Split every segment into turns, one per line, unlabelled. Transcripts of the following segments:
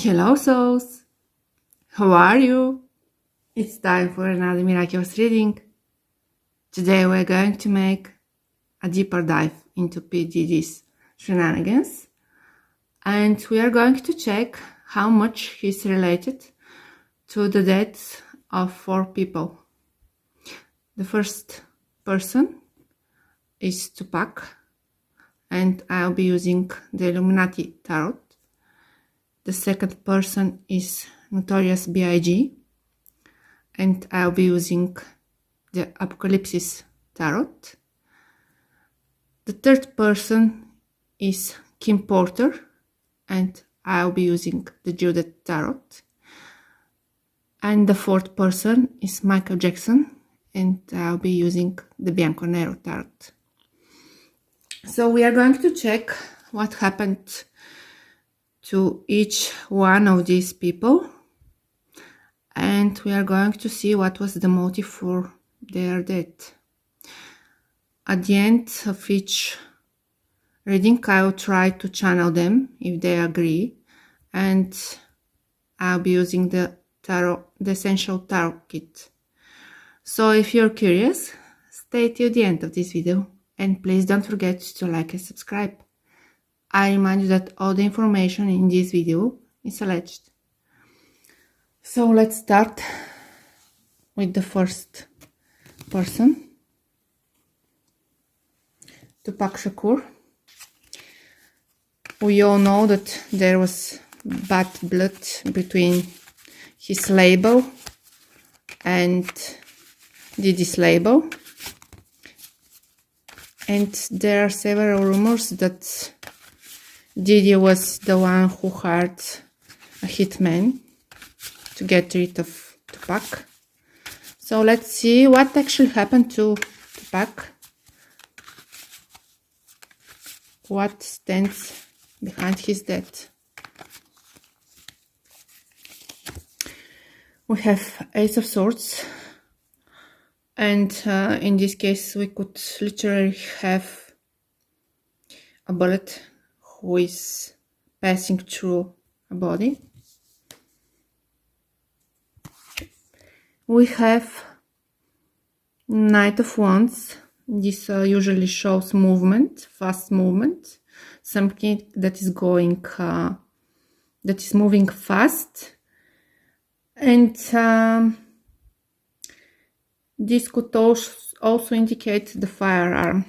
Hello souls! How are you? It's time for another miraculous reading. Today we're going to make a deeper dive into P. Diddy's shenanigans, and we are going to check how much he's related to the deaths of 4 people. The first person is Tupac, and I'll be using the Illuminati Tarot. The second person is Notorious B.I.G. and I'll be using the Apocalypse Tarot. The third person is Kim Porter and I'll be using the Judith Tarot. And the fourth person is Michael Jackson and I'll be using the Bianco Nero Tarot. So we are going to check what happened to each one of these people, and we are going to see what was the motive for their death. At the end of each reading, I will try to channel them if they agree, and I'll be using the essential tarot kit. So if you're curious, stay till the end of this video, and please don't forget to like and subscribe. I remind you that all the information in this video is alleged. So let's start with the first person, Tupac Shakur. We all know that there was bad blood between his label and Diddy's label, and there are several rumors that Diddy was the one who hired a hitman to get rid of Tupac. So let's see what actually happened to Tupac. What stands behind his death? We have Ace of Swords, and in this case we could literally have a bullet who is passing through a body. We have Knight of Wands. This usually shows movement, fast movement, something that is going, that is moving fast, and this could also indicate the firearm.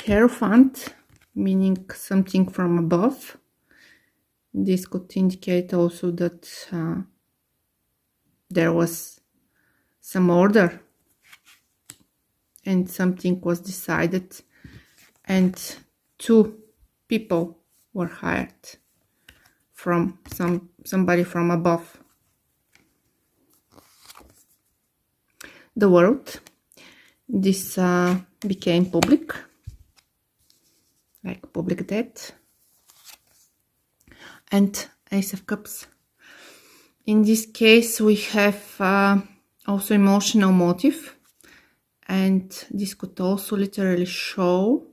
Hierophant, meaning something from above. This could indicate also that there was some order and something was decided and 2 people were hired from somebody from above. The World. This became public, like public death. And Ace of Cups. In this case we have also emotional motive, and this could also literally show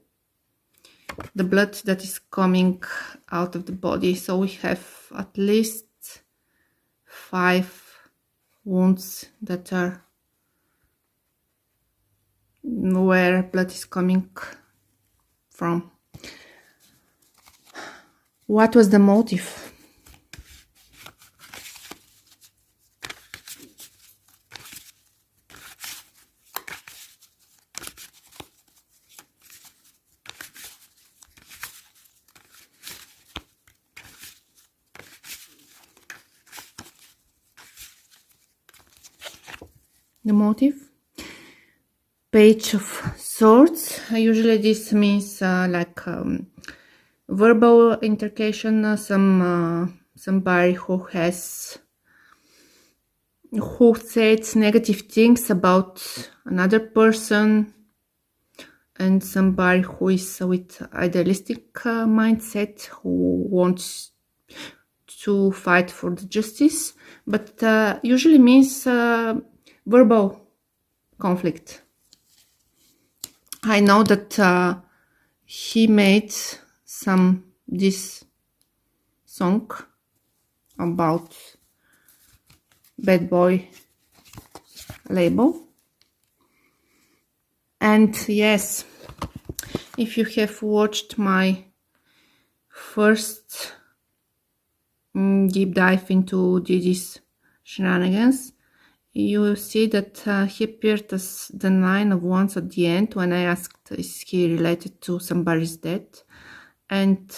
the blood that is coming out of the body. So we have at least 5 wounds that are where blood is coming from. What was the motive? The motive? Page of Swords. Usually this means verbal intercation, somebody who says negative things about another person, and somebody who is with idealistic mindset, who wants to fight for the justice, but usually means verbal conflict. I know that he made some this song about Bad Boy label. And yes, if you have watched my first deep dive into Diddy's shenanigans, you will see that he appeared as the 9 of Wands at the end when I asked, is he related to somebody's death? And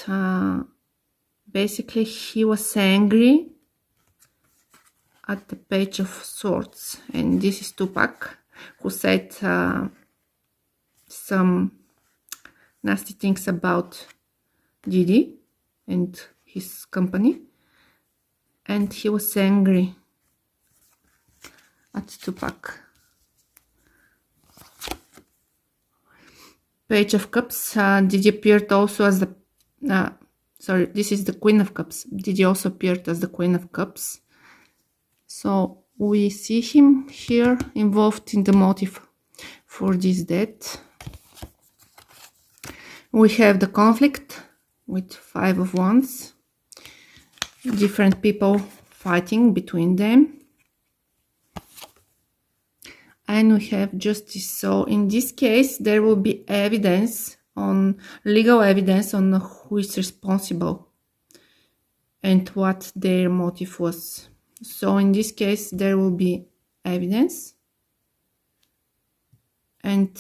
basically he was angry at the Page of Swords. And this is Tupac, who said some nasty things about Diddy and his company. And he was angry at Tupac. Page of Cups. Diddy appeared also as the... sorry, this is the Queen of Cups. Diddy also appeared as the Queen of Cups. So we see him here involved in the motive for this death. We have the conflict with 5 of Wands. Different people fighting between them. And we have justice. So in this case, there will be evidence on legal evidence on who is responsible and what their motive was. So in this case, there will be evidence, and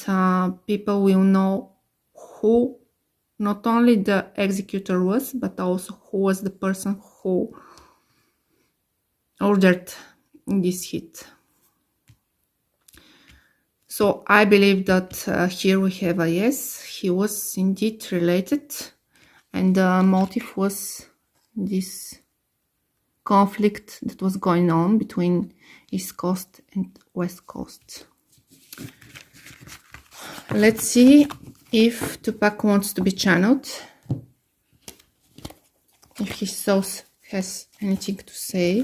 people will know who not only the executor was, but also who was the person who ordered this hit. So I believe that here we have a yes, he was indeed related, and the motive was this conflict that was going on between East Coast and West Coast. Let's see if Tupac wants to be channeled, if his soul has anything to say,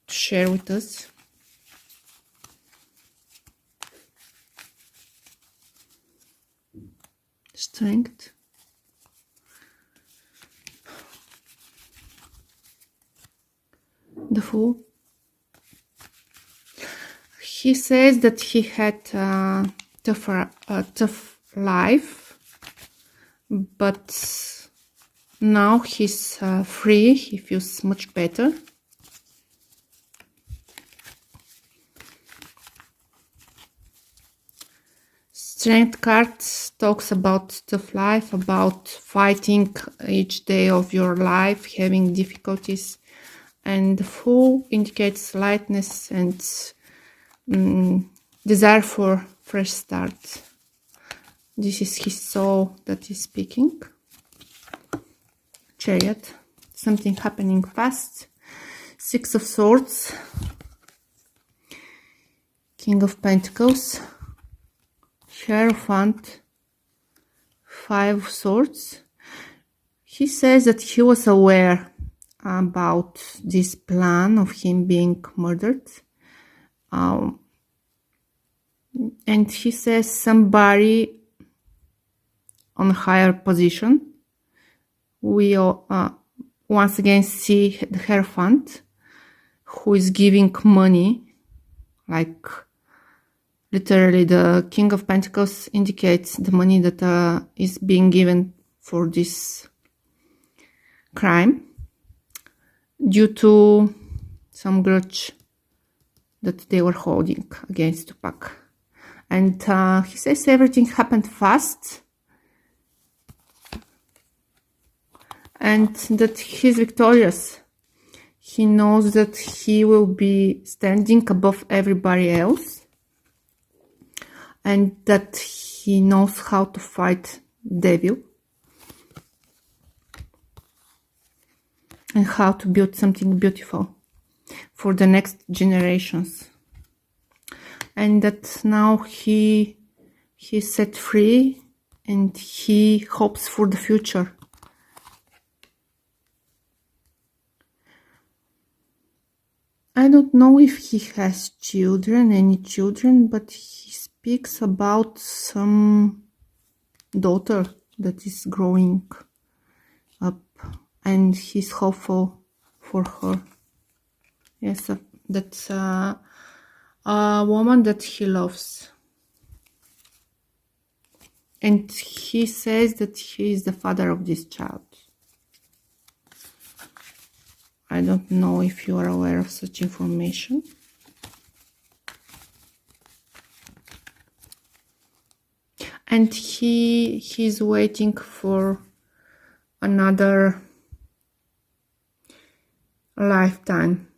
to share with us. Strength. The Fool. He says that he had a tough life, but now he's free. He feels much better. Strength card talks about tough life, about fighting each day of your life, having difficulties. And the Fool indicates lightness and desire for fresh start. This is his soul that is speaking. Chariot. Something happening fast. 6 of Swords. King of Pentacles. Hierophant. 5 of Swords. He says that he was aware about this plan of him being murdered. And he says somebody on a higher position. We once again see the Hierophant, who is giving money, like literally the King of Pentacles indicates the money that is being given for this crime due to some grudge that they were holding against Tupac. And he says everything happened fast and that he's victorious. He knows that he will be standing above everybody else and that he knows how to fight devil and how to build something beautiful for the next generations. And that now he's set free and he hopes for the future. I don't know if he has children, any children, but he speaks about some daughter that is growing up, and he's hopeful for her. Yes, that's a woman that he loves. And he says that he is the father of this child. I don't know if you are aware of such information. And he's waiting for another lifetime.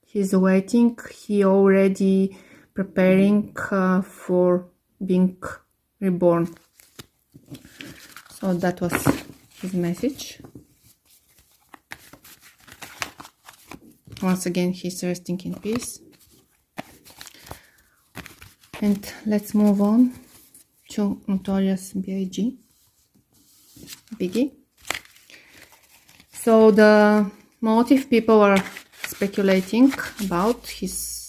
He's waiting. He already preparing for being reborn. So that was his message. Once again, he's resting in peace. And let's move on to Notorious B.I.G. Biggie. So the motive people are speculating about his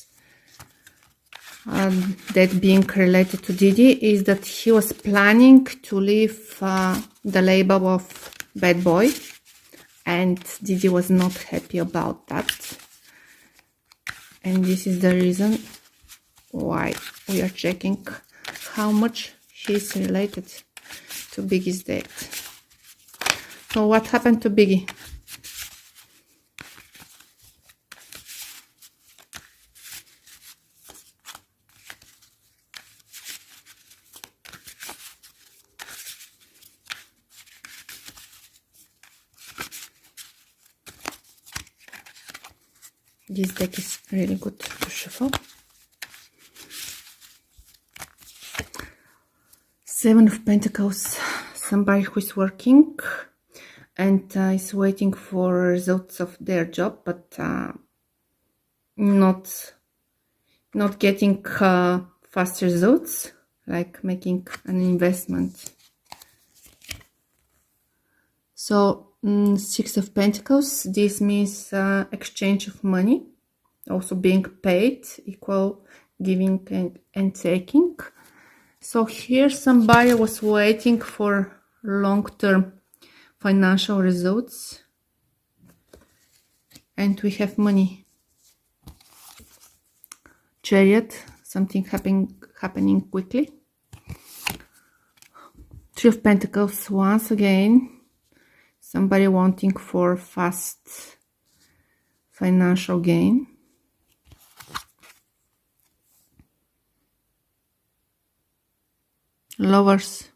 that being related to Diddy is that he was planning to leave the label of bad boy, and Diddy was not happy about that. And this is the reason why we are checking how much he's related to Biggie's death. So what happened to Biggie? This deck is really good to shuffle. Seven of Pentacles, somebody who is working and is waiting for results of their job, but not getting fast results, like making an investment. So Six of Pentacles, this means exchange of money, also being paid, equal giving and taking. So here somebody was waiting for long-term financial results, and we have money. Chariot, something happening quickly. Three of Pentacles, once again, somebody wanting for fast financial gain. Lovers.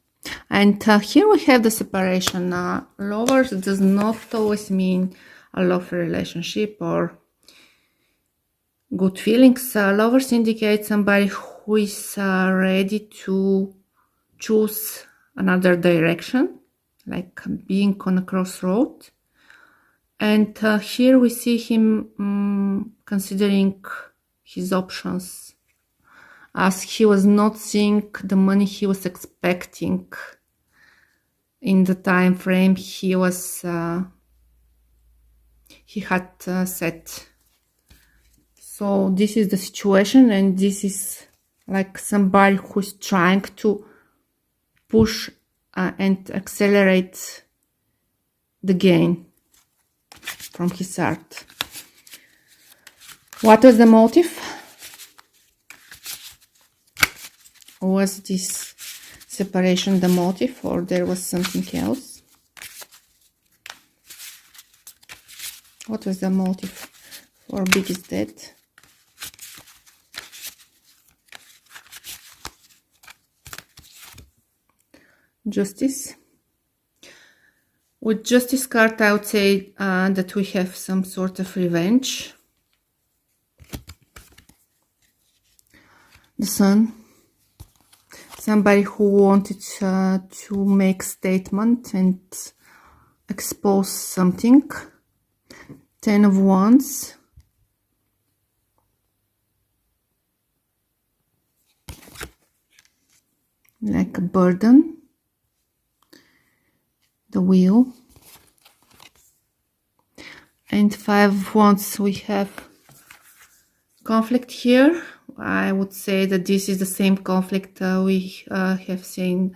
And here we have the separation. Lovers does not always mean a love relationship or good feelings. Lovers indicate somebody who is ready to choose another direction, like being on a crossroad. And here we see him considering his options, as he was not seeing the money he was expecting in the time frame he had set. So this is the situation, and this is like somebody who's trying to push and accelerate the gain from his art. What was the motive? Was this separation the motive, or there was something else? What was the motive for Biggie's death? Justice. With Justice card, I would say that we have some sort of revenge. The Sun. Somebody who wanted to make statement and expose something. Ten of Wands. Like a burden. The Wheel. And Five of Wands, we have conflict here. I would say that this is the same conflict we have seen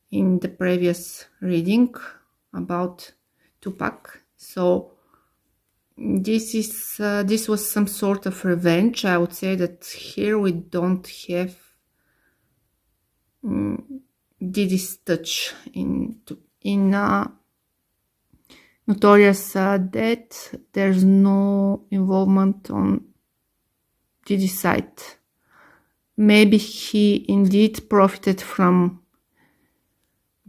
in the previous reading. about Tupac. So this was some sort of revenge. I would say that here we don't have Diddy's touch in Notorious death. There's no involvement on Diddy's side. Maybe he indeed profited from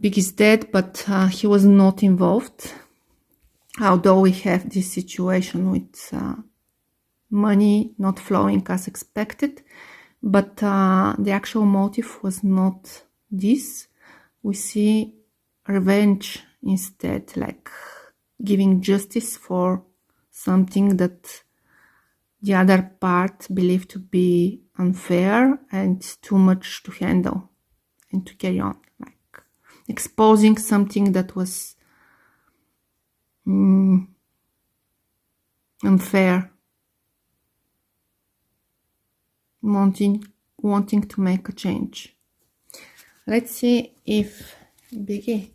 Biggie's death, but he was not involved. Although we have this situation with money not flowing as expected, but the actual motive was not this. We see revenge instead, like giving justice for something that the other part believed to be unfair and too much to handle and to carry on, like exposing something that was unfair, wanting to make a change. Let's see if Biggie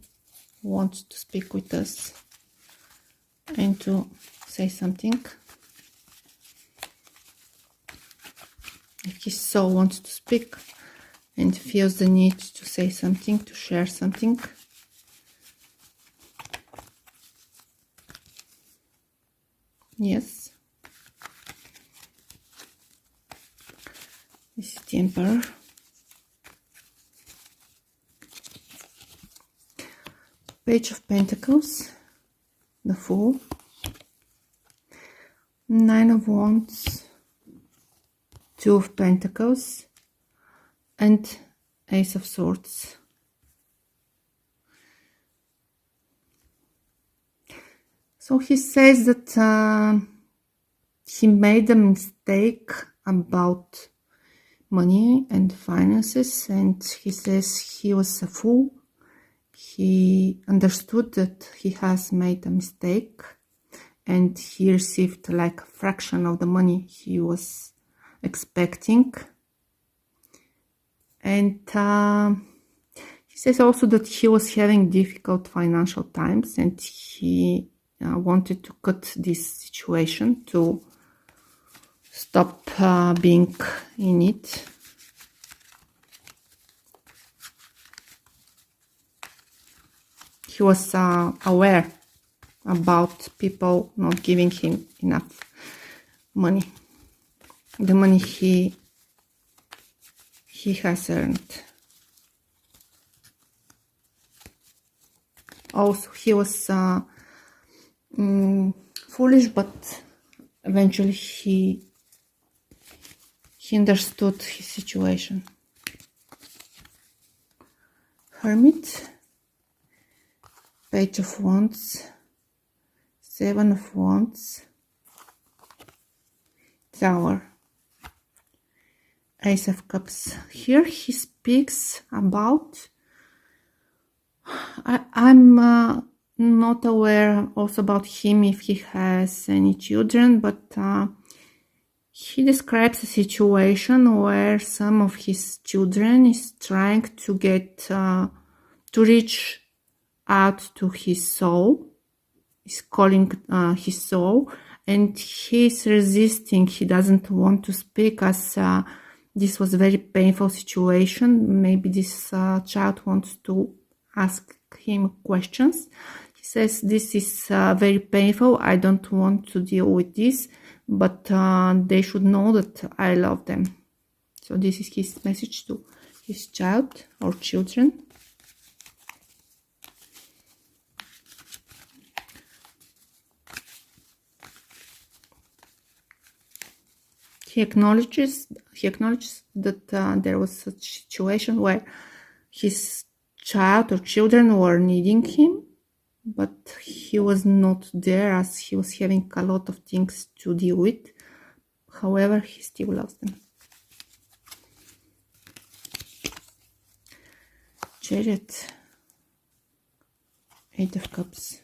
wants to speak with us and to say something. If he so wants to speak and feels the need to say something, to share something. Yes. This is the Emperor. Page of Pentacles, the Fool, Nine of Wands, Two of Pentacles, and Ace of Swords. So he says that he made a mistake about money and finances, and he says he was a fool. He understood that he has made a mistake, and he received like a fraction of the money he was expecting. And he says also that he was having difficult financial times, and he wanted to cut this situation to stop being in it. He was aware about people not giving him enough money, the money he has earned. Also, he was foolish, but eventually he understood his situation. Hermit, Page of Wands, Seven of Wands, Tower, Ace of Cups. Here he speaks about, I'm not aware also about him if he has any children, but he describes a situation where some of his children is trying to get to reach out to his soul, is calling his soul, and he's resisting. He doesn't want to speak, as this was a very painful situation. Maybe this child wants to ask him questions. He says, this is very painful. I don't want to deal with this, but they should know that I love them. So this is his message to his child or children. He acknowledges that there was such a situation where his child or children were needing him, but he was not there as he was having a lot of things to deal with. However, he still loves them. Chariot, Eight of Cups,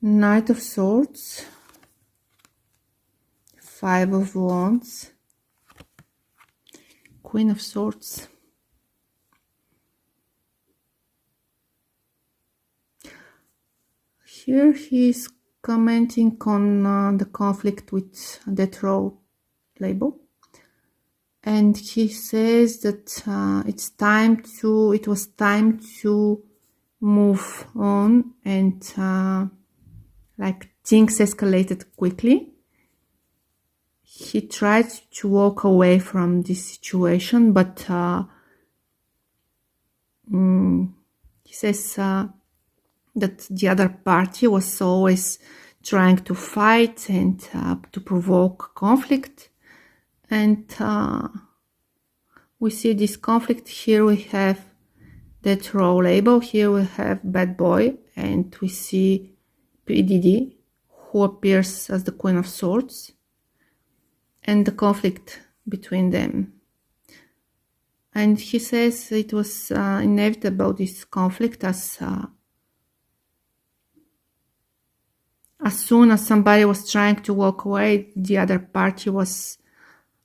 Knight of Swords, Five of Wands, Queen of Swords. Here he's commenting on the conflict with Death Row label, and he says that it was time to move on, and like things escalated quickly. He tried to walk away from this situation, but he says that the other party was always trying to fight and to provoke conflict. And we see this conflict. Here we have that Row label, here we have Bad Boy, and we see DIDDY, who appears as the Queen of Swords, and the conflict between them. And he says it was inevitable, this conflict, as soon as somebody was trying to walk away, the other party was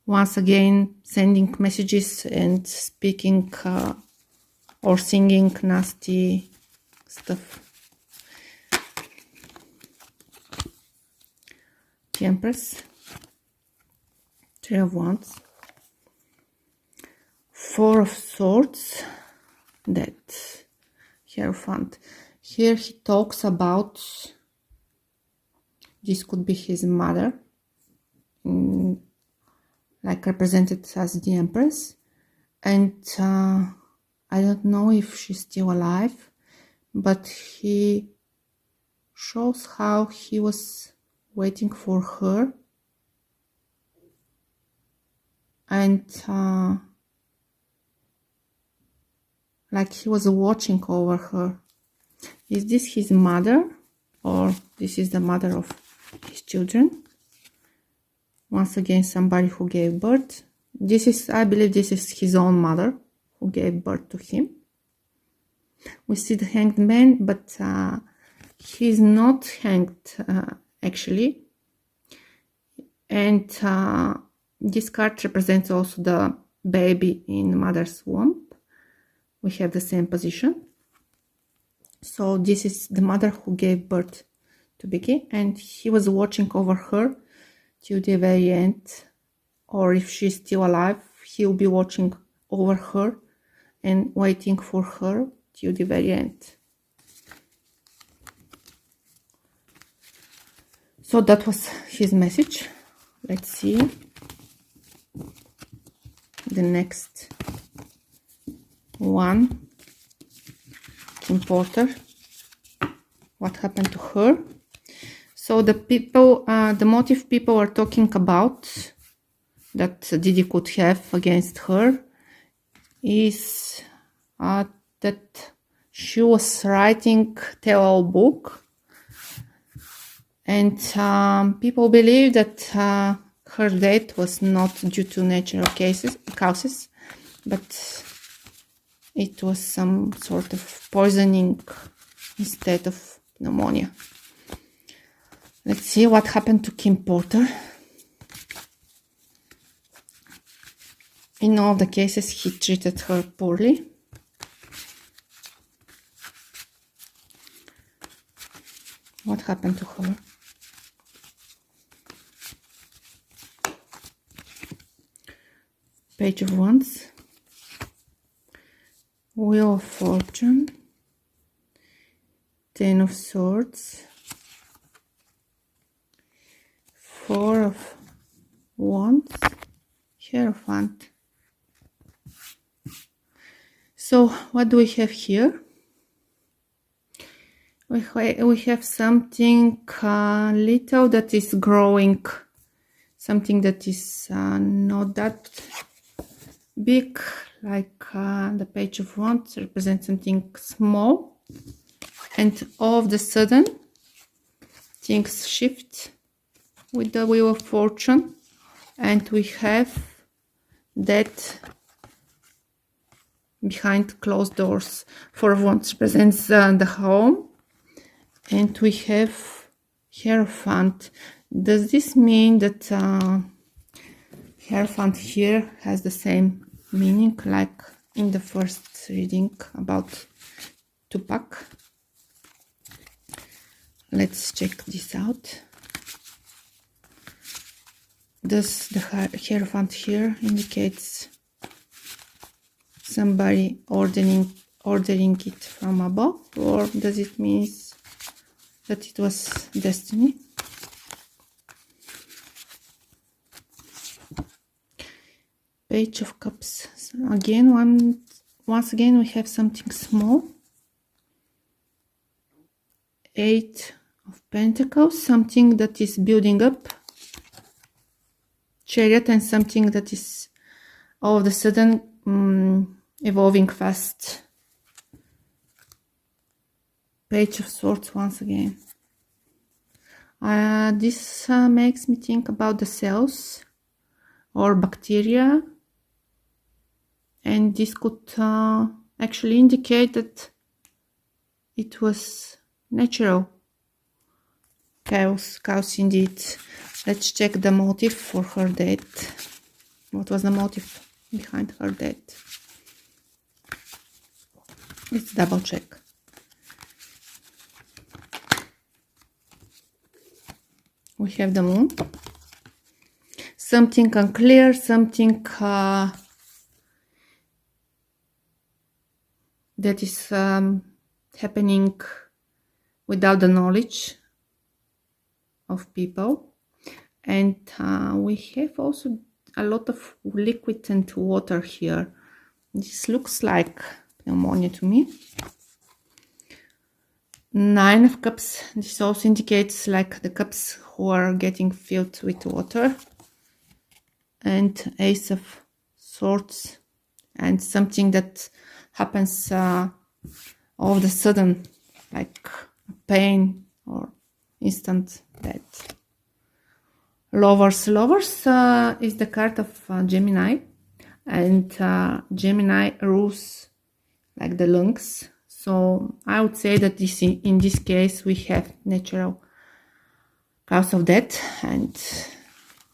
once again sending messages and speaking or singing nasty stuff. The Empress, Three of Wands, Four of Swords, that Hierophant. Here he talks about, this could be his mother, like represented as the Empress, and I don't know if she's still alive, but he shows how he was waiting for her, and like he was watching over her. Is this his mother, or this is the mother of his children? Once again, somebody who gave birth. This is, I believe this is his own mother who gave birth to him. We see the Hanged Man, but he's not hanged actually. And this card represents also the baby in mother's womb. We have the same position. So this is the mother who gave birth to Biggie, and he was watching over her till the very end, or if she's still alive, he'll be watching over her and waiting for her till the very end. So that was his message. Let's see the next one. Kim Porter, what happened to her? So the people, the motive people are talking about that Diddy could have against her is that she was writing tell-all book, and people believe that her death was not due to natural causes, but it was some sort of poisoning instead of pneumonia. Let's see what happened to Kim Porter. In all the cases, he treated her poorly. What happened to her? Page of Wands, Wheel of Fortune, Ten of Swords, Four of Wands, Hierophant. So what do we have here? We have something little that is growing, something that is not that big, like the Page of Wands represents something small, and all of the sudden things shift with the Wheel of Fortune, and we have that behind closed doors. Four of Wands represents the home, and we have Hierophant. Does this mean that Hierophant here has the same meaning like in the first reading about Tupac? Let's check this out. Does the Hierophant here indicates somebody ordering it from above, or does it mean that it was destiny? Page of Cups. So again, once again we have something small. Eight of Pentacles, something that is building up. Chariot, and something that is all of a sudden evolving fast. Page of Swords once again. This makes me think about the cells or bacteria, and this could actually indicate that it was natural chaos indeed. Let's check the motive for her death. What was the motive behind her death? Let's double check. We have the Moon. Something unclear, something that is happening without the knowledge of people. And we have also a lot of liquid and water here. This looks like pneumonia to me. Nine of Cups. This also indicates like the cups who are getting filled with water. And Ace of Swords. And something that happens all of a sudden, like pain or instant death. Lovers. Lovers is the card of Gemini, and Gemini rules like the lungs. So I would say that in this case we have natural cause of death, and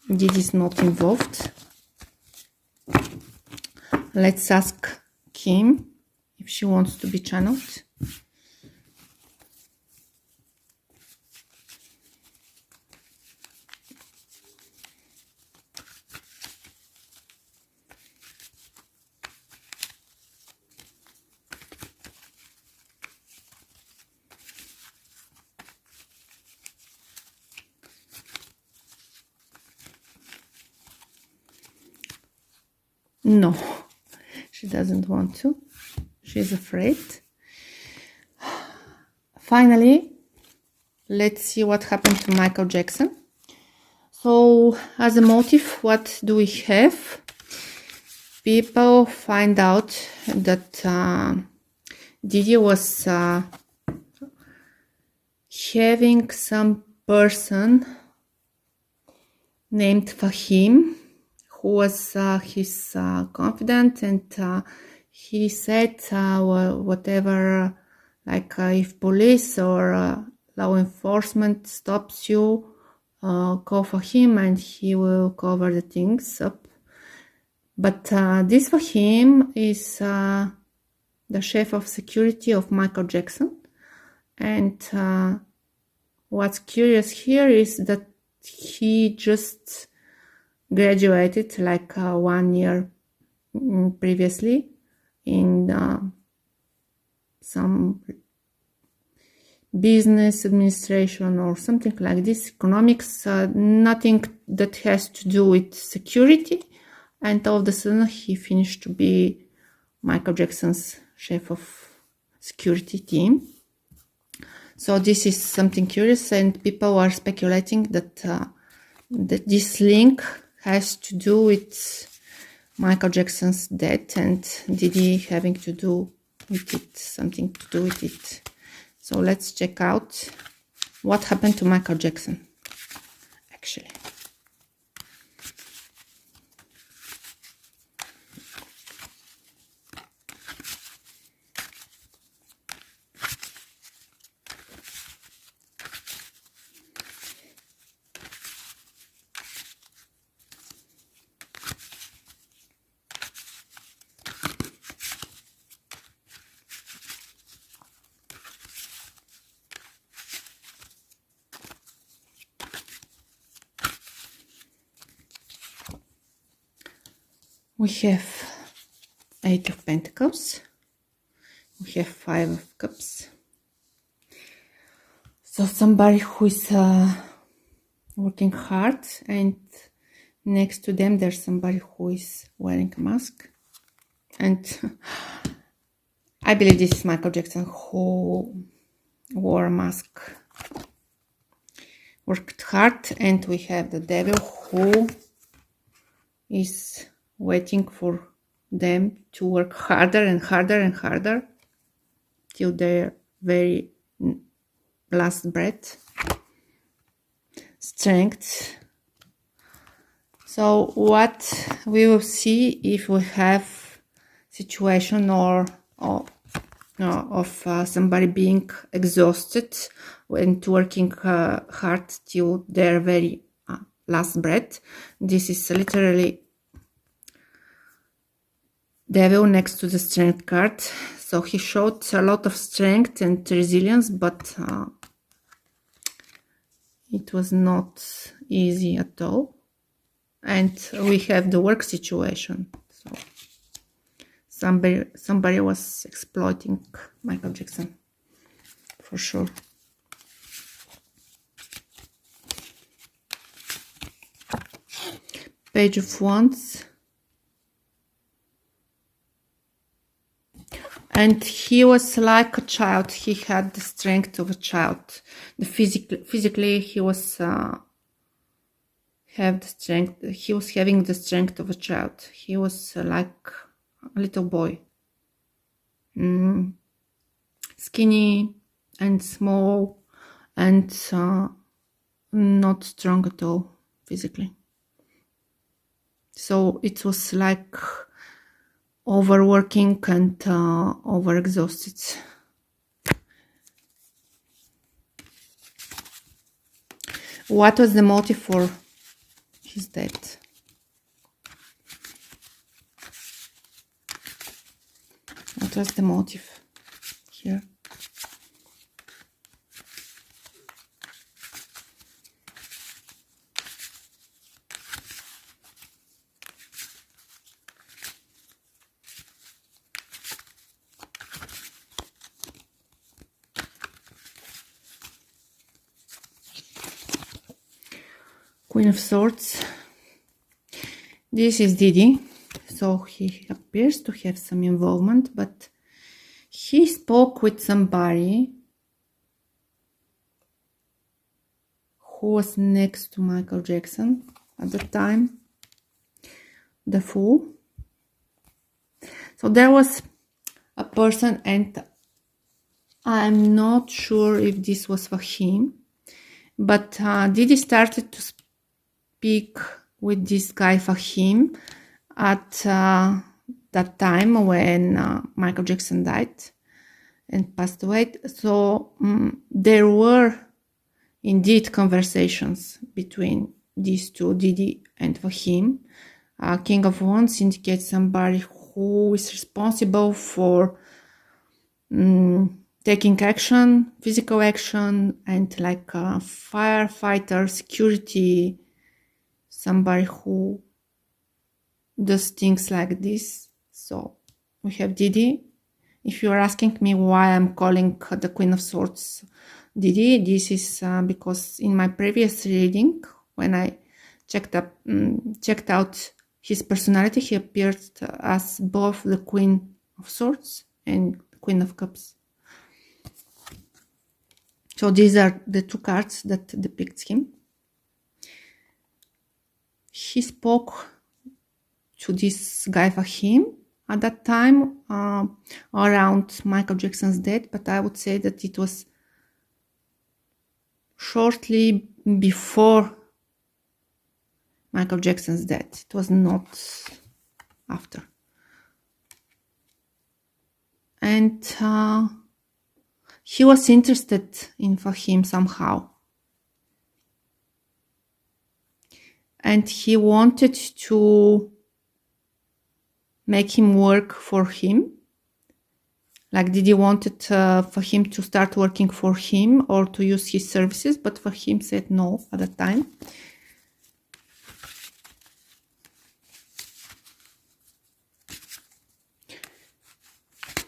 this is not involved. Let's ask Kim if she wants to be channeled. No, she doesn't want to. She's afraid. Finally, let's see what happened to Michael Jackson. So, as a motive, what do we have? People find out that Diddy was having some person named Fahim, who was his confidant, and he said whatever, like if police or law enforcement stops you, call for him and he will cover the things up. But this for him is the chief of security of Michael Jackson. And what's curious here is that he just graduated like 1 year previously in some business administration or something like this, economics, nothing that has to do with security. And all of a sudden he finished to be Michael Jackson's chief of security team. So this is something curious, and people are speculating that that this link has to do with Michael Jackson's death and Diddy having to do with it, something to do with it. So let's check out what happened to Michael Jackson, actually. We have 8 of Pentacles. We have 5 of Cups. So somebody who is working hard, and next to them there's somebody who is wearing a mask. And I believe this is Michael Jackson who wore a mask, worked hard, and we have the devil who is waiting for them to work harder and harder and harder till their very last breath. Strength. So what we will see if we have situation of somebody being exhausted and working hard till their very last breath. This is literally devil next to the strength card. So he showed a lot of strength and resilience, but it was not easy at all. And we have the work situation. So somebody was exploiting Michael Jackson, for sure. Page of Wands. And he was like a child. He had the strength of a child. Physically, he was He was having the strength of a child. He was like a little boy, skinny and small, and not strong at all physically. So it was like overworking and overexhausted. What was the motive for his death? What was the motive here? Queen of Swords. This is Diddy, so he appears to have some involvement, but he spoke with somebody who was next to Michael Jackson at the time, the Fool. So there was a person, and I'm not sure if this was Fahim, but Diddy started to speak with this guy Fahim at that time when Michael Jackson died and passed away. So there were indeed conversations between these two, Diddy and Fahim. King of Wands indicates somebody who is responsible for taking action, physical action, and like a firefighter, security, somebody who does things like this. So we have Diddy. If you're asking me why I'm calling the Queen of Swords Diddy, this is because in my previous reading, when I checked out his personality, he appeared as both the Queen of Swords and Queen of Cups. So these are the two cards that depict him. He spoke to this guy Fahim at that time around Michael Jackson's death, but I would say that it was shortly before Michael Jackson's death. It was not after. And he was interested in Fahim somehow. And he wanted to make him work for him. Like Diddy wanted for him to start working for him or to use his services, but Fahim said no at the time.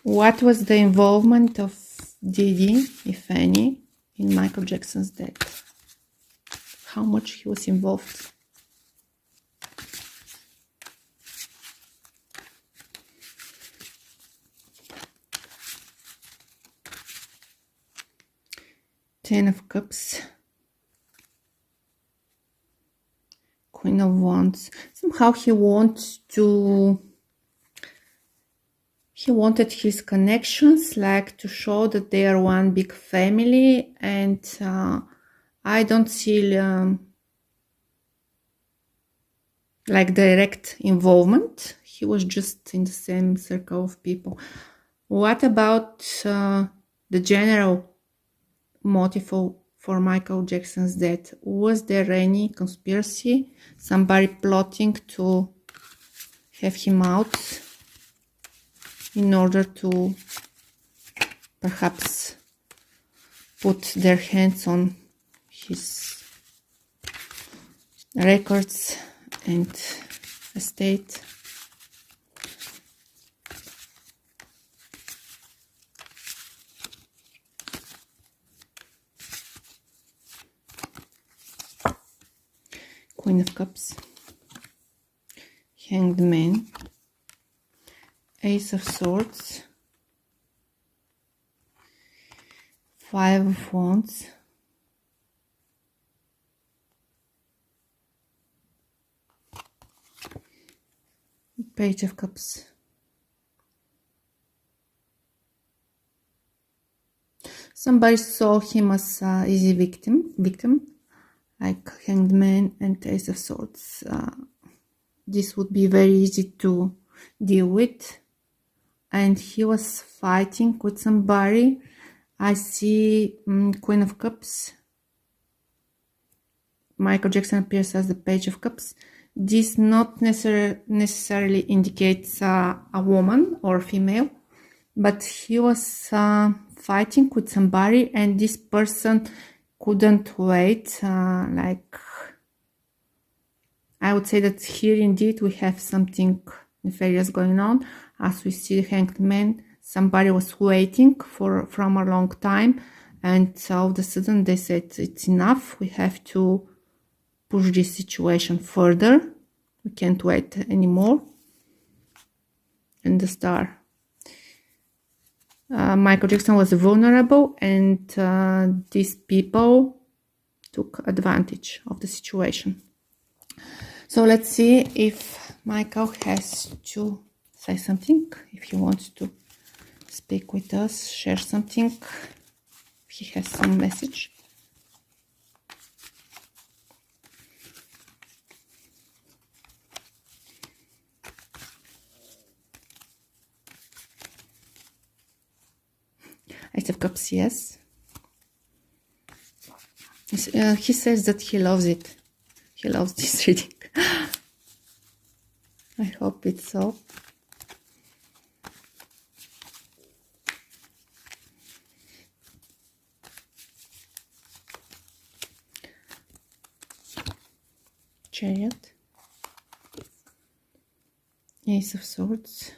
What was the involvement of Diddy, if any, in Michael Jackson's death? How much he was involved? Ten of Cups. Queen of Wands. Somehow he wanted his connections, like to show that they are one big family, and I don't see like direct involvement. He was just in the same circle of people. What about the general motive for Michael Jackson's death? Was there any conspiracy? Somebody plotting to have him out in order to perhaps put their hands on his records and estate? Queen of Cups, Hanged Man, Ace of Swords, Five of Wands, Page of Cups. Somebody saw him as an easy victim, like Hanged Man and Ace of Swords. This would be very easy to deal with. And he was fighting with somebody. I see Queen of Cups. Michael Jackson appears as the Page of Cups. This not necessarily indicates a woman or female, but he was fighting with somebody, and this person couldn't wait. Like, I would say that here indeed we have something nefarious going on. As we see Hanged Man, somebody was waiting from a long time, and all of a sudden they said it's enough, we have to push this situation further, we can't wait anymore. And the Star. Michael Jackson was vulnerable, and these people took advantage of the situation. So let's see if Michael has to say something, if he wants to speak with us, share something, if he has some message. Ace of Cups, yes. He says that he loves it. He loves this reading. I hope it's so. Chariot. Ace of Swords.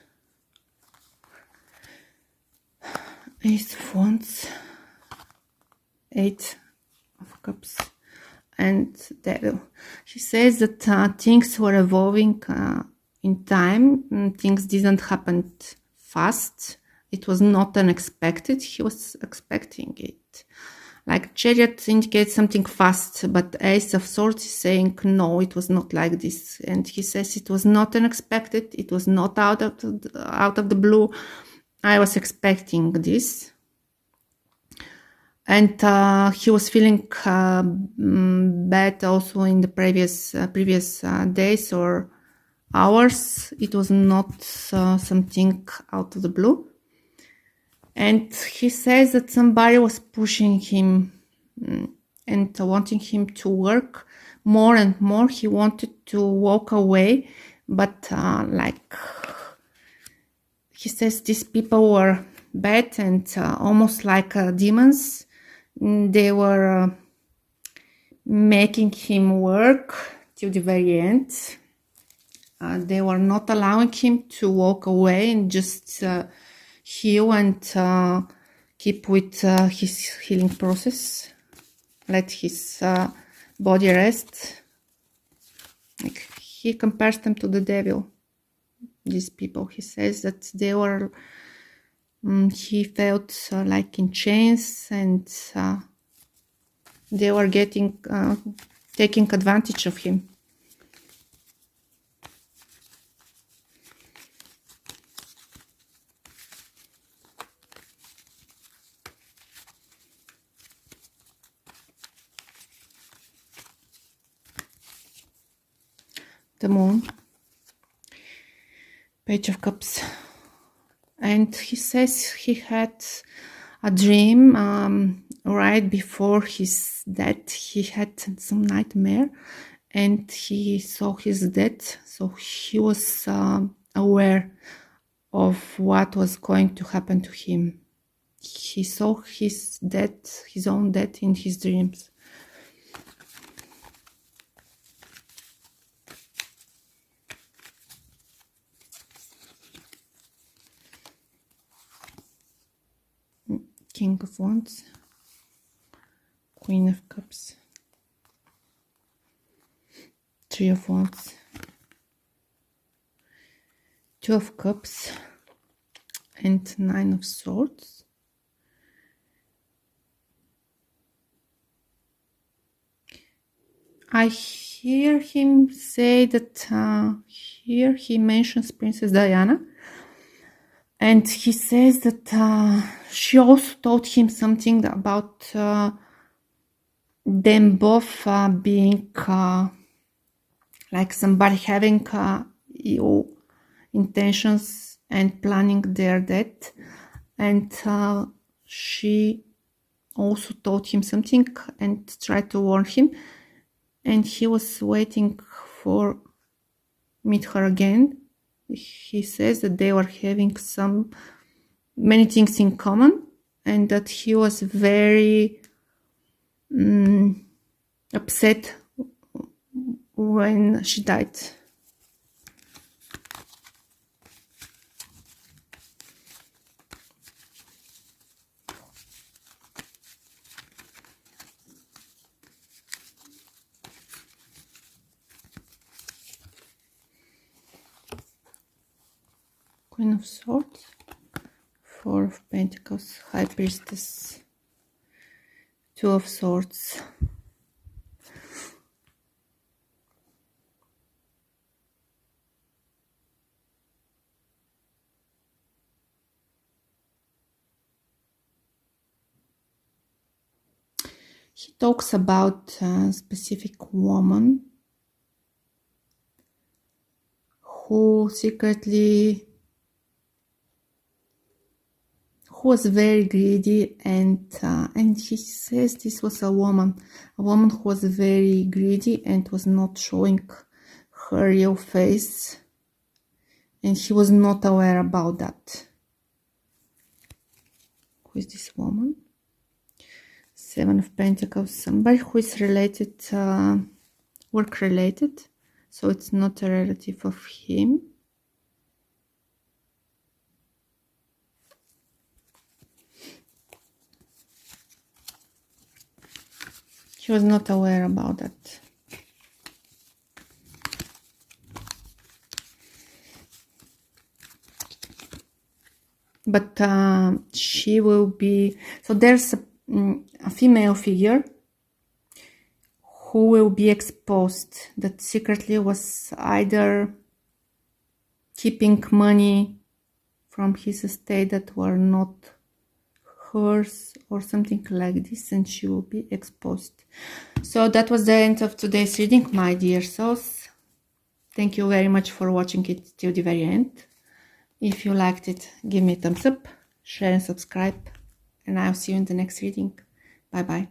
Ace of Wands, Eight of Cups, and Devil. She says that things were evolving in time. Things didn't happen fast. It was not unexpected. He was expecting it. Like Chariot indicates something fast, but Ace of Swords is saying no, it was not like this. And he says it was not unexpected. It was not out of the blue. I was expecting this, and he was feeling bad also in the previous days or hours. It was not something out of the blue, and he says that somebody was pushing him and wanting him to work more and more. He wanted to walk away, but like he says, these people were bad and almost like demons. They were making him work till the very end. They were not allowing him to walk away and just heal and keep with his healing process. Let his body rest. Like, he compares them to the devil. These people, he says that they were, he felt like in chains, and they were getting, taking advantage of him. The Moon, Page of Cups, and he says he had a dream right before his death. He had some nightmare and he saw his death, so he was aware of what was going to happen to him. He saw his death, his own death, in his dreams. King of Wands, Queen of Cups, Three of Wands, Two of Cups, and Nine of Swords. I hear him say that here he mentions Princess Diana. And he says that she also told him something about them both being like somebody having ill intentions and planning their death. And she also told him something and tried to warn him. And he was waiting for meet her again. He says that they were having many things in common, and that he was very upset when she died. Queen of Swords, Four of Pentacles, High Priestess, Two of Swords, he talks about a specific woman who was very greedy, and he says this was a woman who was very greedy and was not showing her real face, and he was not aware about that. Who is this woman? Seven of Pentacles, somebody who is related, work related, so it's not a relative of him. He was not aware about that. But she will be, so there's a female figure who will be exposed, that secretly was either keeping money from his estate that were not hers or something like this, and she will be exposed. So that was the end of today's reading, my dear souls. Thank you very much for watching it till the very end. If you liked it, give me a thumbs up, share and subscribe, and I'll see you in the next reading. Bye bye.